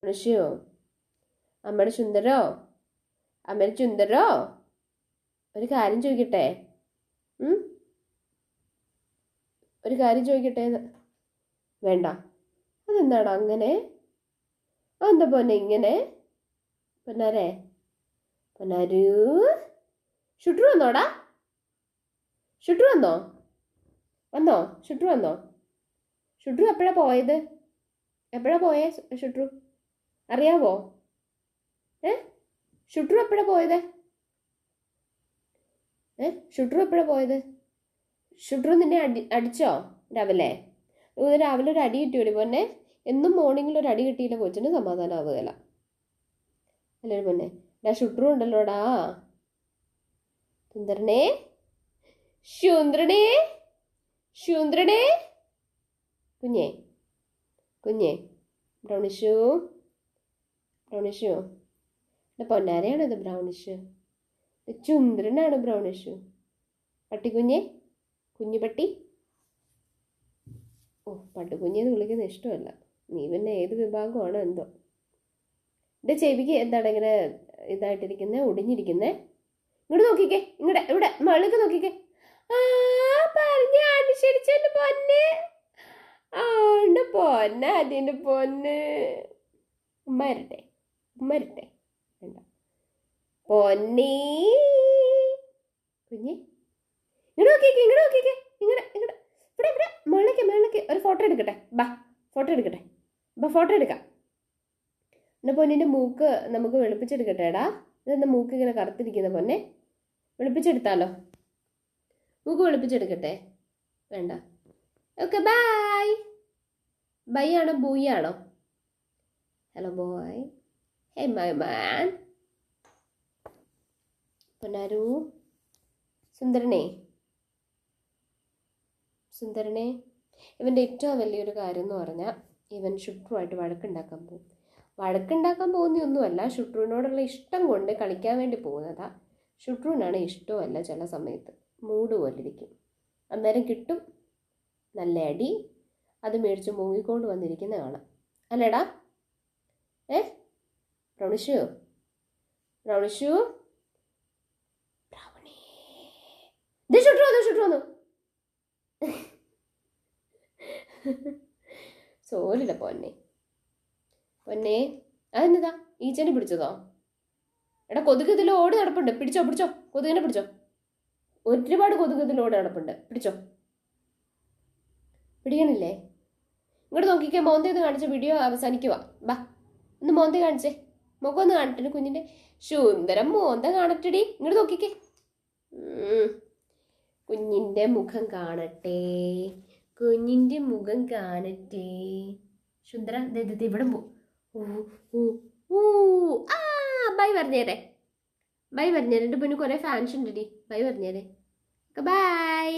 ഋഷിയോ അമ്മയുടെ സുന്ദരോ അമ്മയുടെ ചുന്ദരോ ഒരു കാര്യം ചോദിക്കട്ടെ? ഒരു കാര്യം ചോദിക്കട്ടെ? വേണ്ട. അതെന്താടാ അങ്ങനെ? അതെന്താ പൊന്നെ ഇങ്ങനെ? പൊന്നാരേ പൊന്നാരൂ ഷുട്രു വന്നോടാ? ഷുട്രു വന്നോ? ഷുട്രു വന്നോ? ഷുട്രു എപ്പോഴാ പോയത്? എപ്പോഴാ പോയേ ഷുട്രു? അറിയാവോ? ഷുട്രു എപ്പോഴാ പോയത്? ഷുട്രു പോയത്? ഷുട്രു നിന്നെ അടിച്ചോ രാവിലെ? രാവിലെ ഒരു അടി കിട്ടിയോടി പൊന്നെ. എന്നും മോർണിംഗിൽ ഒരു അടി കിട്ടിയില്ല കൊച്ചിന് സമാധാനം ആവുകയില്ല അല്ലേ പൊന്നെ? ഷുട്രു ഉണ്ടല്ലോടാ. സുന്ദരനേ ശൂന്ദ്രനേ ശൂന്ദ്രനേ കുഞ്ഞേ കുഞ്ഞേ ബ്രൗണിഷു പൊന്നാരയാണോ ഇത്? ബ്രൗണിഷ് ചുന്ദ്രനാണ് ബ്രൗണിഷു. പട്ടിക്കുഞ്ഞെ കുഞ്ഞു പട്ടി. ഓ പട്ടുകുഞ്ഞെന്ന് വിളിക്കുന്നത് ഇഷ്ടമല്ല. നീ പിന്നെ ഏത് വിഭാഗമാണോ എന്തോ. എൻ്റെ ചെവിക്ക് എന്താണ് ഇങ്ങനെ ഇതായിട്ടിരിക്കുന്നത്, ഒടിഞ്ഞിരിക്കുന്നത്? ഇങ്ങോട്ട് നോക്കിക്കേ, ഇങ്ങോട്ട് ഇവിടെ മളുക്ക് നോക്കിക്കേ. അനുസരിച്ചെന്റെ പൊന്നെ. പൊന്നെ അതിൻ്റെ പൊന്ന്. ഉമ്മരട്ടെ വേണ്ട പൊന്നേ കുഞ്ഞെ. ഇങ്ങോട്ട് നോക്കിക്കേ ഇങ്ങോട്ട് ഇവിടെ മേളക്ക് ഒരു ഫോട്ടോ എടുക്കട്ടെ? ഫോട്ടോ എടുക്കാം. എൻ്റെ പൊന്നിൻ്റെ മൂക്ക് നമുക്ക് വെളുപ്പിച്ചെടുക്കട്ടെടാ. ഇതെന്താ മൂക്ക് ഇങ്ങനെ കറുത്തിരിക്കുന്ന പൊന്നെ? വെളുപ്പിച്ചെടുത്താലോ? മൂക്ക് വെളുപ്പിച്ചെടുക്കട്ടെ? വേണ്ട. ഓക്കെ ബൈ ആണോ ബൂയി ആണോ? Hello boy. Hey my man. പൊന്നാരു സുന്ദരനേ ഇവൻ്റെ ഏറ്റവും വലിയൊരു കാര്യം എന്ന് പറഞ്ഞാൽ ഇവൻ ഷുട്രുമായിട്ട് വഴക്കുണ്ടാക്കാൻ പോകുന്നൊന്നുമല്ല. ഷുട്രുവിനോടുള്ള ഇഷ്ടം കൊണ്ട് കളിക്കാൻ വേണ്ടി പോകുന്നതാ. ഷുട്രുവിനാണ് ഇഷ്ടമല്ല. ചില സമയത്ത് മൂഡ് പോലിരിക്കും. അന്നേരം കിട്ടും നല്ല അടി. അത് മേടിച്ച് മൂങ്ങിക്കൊണ്ട് വന്നിരിക്കുന്ന കാണാം. അല്ലേടാ? ബ്രൗണിഷു ഷുട്രു വന്നു. സോലില്ല പൊന്നെ അതെന്നതാ? ഈച്ചനെ പിടിച്ചതോ? എടാ കൊതുക് ഇതിൽ ഓടി നടപ്പുണ്ട്. പിടിച്ചോ കൊതുകിനെ പിടിച്ചോ. ഒരുപാട് കൊതുക് ഇതിൽ ഓടി നടപ്പുണ്ട്. പിടിക്കണില്ലേ? ഇങ്ങോട്ട് നോക്കിക്കേ. മോന്തയൊന്ന് കാണിച്ച വീഡിയോ അവസാനിക്കുക. ഒന്ന് മോന്ത കാണിച്ചേ. മുഖം ഒന്ന് കാണിട്ടെ കുഞ്ഞിന്റെ. സുന്ദരം മോന്ത കാണട്ടടി. ഇങ്ങോട്ട് നോക്കിക്കേ. കുഞ്ഞിന്റെ മുഖം കാണട്ടെ. സുന്ദര ഇവിടെ ബൈ പറഞ്ഞേരെ. എൻ്റെ പിന്നെ കുറെ ഫാൻസ് ഉണ്ടടി. ബൈ പറഞ്ഞേരെ. ബൈ.